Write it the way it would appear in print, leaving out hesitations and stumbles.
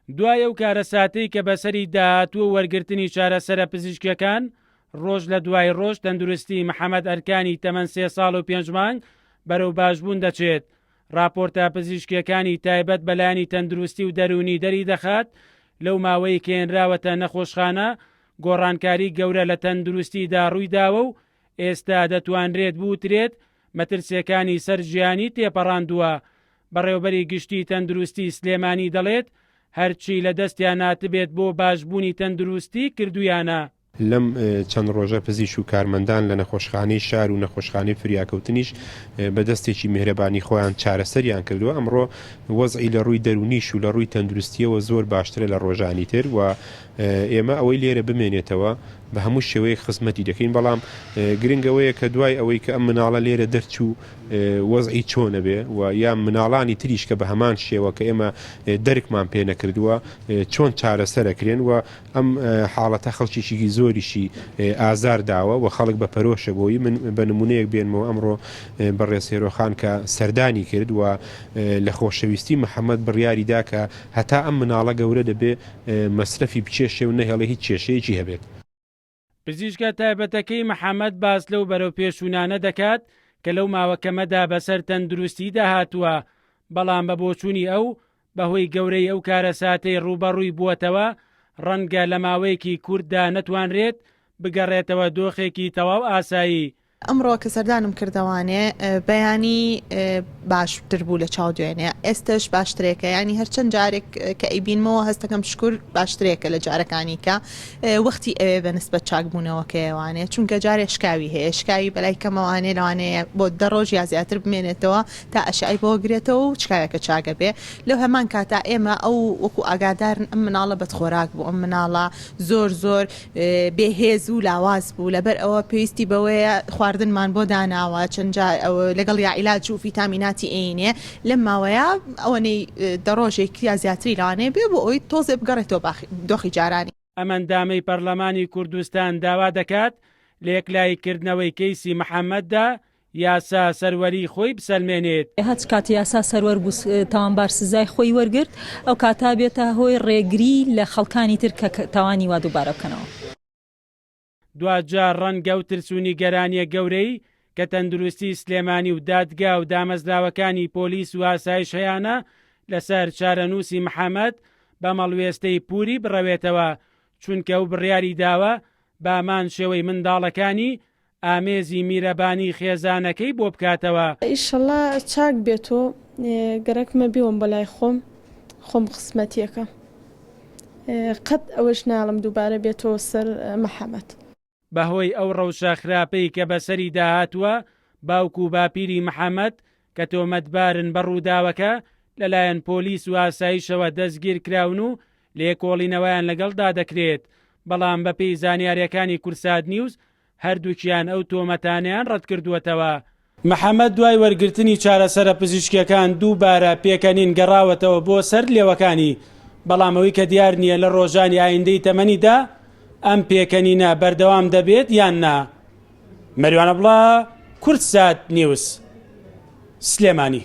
دوای ئەو کارەساتەی کە بەسەری داهاتووە وەرگرتنی چارەسەرە پزیشکیەکان ڕۆژ لە دوای ڕۆژ تەندروستی محەممەد ئەرکانی تەمەەن 3 ساڵ و 5 مانگ بەرەو باشبوون دەچێت. راپۆرتە پزیشکیەکانی تایبەت بەلایانی تەندروستی و دەرونی دەری دەخات لەو ماوەی کێنراوەتە نەخۆشخانە گۆڕانکاری گەورە لە تەندروستیدا ڕووی داوە و ئێستا دەتوانرێت بوترێت مەترسیەکانی سەرژیانی تێپەڕاندووە. بەڕێوەبەری گشتی تەندروستی سلێمانی دەڵێت هەرچی لە دەستیان ناتبێت بۆ باشبوونی تەندروستی کردویانە. لەم چەند ڕۆژە پزیش و کارمەندان لە نەخۆشخانەی شار و نەخۆشخانەی فریاکەوتنیش بە دەستێکی میهرەبانی خۆیان چارەسەریان کردووە. ئەمڕۆ وەزعی لە ڕووی دەرونیش و لە ڕووی تەندروستیەوە زۆر باشترە لە ڕۆژانی تر و ئێمە ئەوەی لێرە بمێنێتەوە بە هەموو شێوەیە خزمەتی دەکەین. بەڵام گرنگەوەیە کە دوای ئەوەی کە ئەم مناڵە لێرە دەرچوو وەزعی چۆنە بێ و یا مناڵانی تریش کە بە هەمان شێوە کە ئێمە دەرکمان پێ نەکردووە چۆن چارەسەرەکرێن و ئەم حاڵەتە خەڵکیشی زۆریشی ئازار داوە و خەڵک بە پەرۆشە بۆی من بە نمونەیەک بێنمەوە ئەمڕۆ بەڕێز هێرۆخان کە سەردانی کرد و لە خۆشەویستی محەممەد بڕیاریدا کە هەتا ئەم مناڵە گەورە دەبێ مەسرەفی بچێشێ و نەهێڵێ هیچ کێشەیەکی هەبێت. پزیشکە تایبەتەکەی محەممەد باس لەو بەرەو پێشوونانە دەکات کە لەو ماوەکەمەدا بەسەر تەندروستی داهاتووە، بەڵام بە بۆچوونی ئەو بەهۆی گەورەی ئەو کارەساتەی ڕوبەڕووی بووەتەوە ڕەنگە لە ماوەیەکی کورتدا نەتوانرێت بگەڕێتەوە دۆخێکی تەواو ئاسایی. ئەمڕۆ کە سەردانم کردوانێ بەیانی باشتر بوو لە چاو دوێنێ ئێستش باشترێکە، ینی هەرچەند جارێک کە ئەیبینمەوە هەستەکەم شکر باشترێکە لە جارەکانی کە وەختی ئەوێ بە نسبەت چاکبوونەوەکەوانێ، چونکە جارێ شکاوی هەیە، شکاوی بەلای کەمەوانێ لەوانەیە بۆ 10 ڕۆژ یا زیاتر بمێنێتەوە تا ئەشعی بۆ گرێتەوە و چکاوێکە چاگە بێ. لەو هەمان کاتا ئێمە ئەو وەکو ئاگادارن ئەم مناڵە بەدخۆراک بوو، ئەم مناڵە زۆر بێهێز و لاواز بوو، لەبەر ئەوە پێویستی بەوەیە خواردنمان بۆ داناوە چەند لەگەڵ یا عیلاج و ڤیتامیناتی ئینێ لەم ماوەیە ئەوەنەی دەڕۆژێکی یا زیاتری لەوانەیە بێ بۆ ئەوی تۆزێ بگەڕێتەوە دۆخی جارانی. ئەمەندامەی پەرلەمانی کوردستان داوا دەکات لە یەکلایکردنەوەی کەیسی محەممەددا یاسا سەروەری خۆی بسەلمێنێت. هەچ کات یاسا سەروەر بوو تاوانبار سزای خۆی وەرگرت ئەو کاتا بێتە هۆی ڕێگری لە خەڵکانی تر کە تاوانی وا دووبارە بکەنەوە. دوجار ڕەنگە و ترسونی گەرانیە گەورەی کە تەندروستی سلێمانی و دادگا و دامەزراوەکانی پۆلیس و ئاسایش هەیانە لەسەر چارەنووسی محەممەد بە مەڵوێستەی پووری بڕەوێتەوە، چونکە ئەو بڕیاری داوە بامان شێوەی منداڵەکانی ئامێزی میرەبانی خێزانەکەی بۆ بکاتەوە. ئیشەڵا چاک بێت و گەرەکمە بیوم بەلای خۆم قسمەتیەکە قەت ئەوەش ناڵم دووبارە بێتەوە سەر محەممەد. بەهۆی ئەو ڕەوشە خراپەی کە بەسەری داهاتووە باوکو و باپیری محەممەد کە تۆمەتبارن بە ڕووداوەکە لەلایەن پۆلیس و ئاسایشەوە دەستگیر کراون و لێکۆڵینەوەیان لەگەڵدا دەکرێت، بەڵام بەپێی زانیاریەکانی کورسات نیوز هەردووکیان ئەو تۆمەتانیان ڕەت کردووەتەوە. محەممەد دوای وەرگرتنی چارەسەرە پزیشکیەکان دووبارە پێکەنین گەڕاوەتەوە بۆ سەر لێوەکانی، بەڵام ئەوەی کە دیار نییە لە ڕۆژانی ئایندەی تەمەنیدا ئەم پێکەنینە بەردەوام دەبێت یان نا. مەریوانە بڵا، کورسات نیوز، سلێمانی.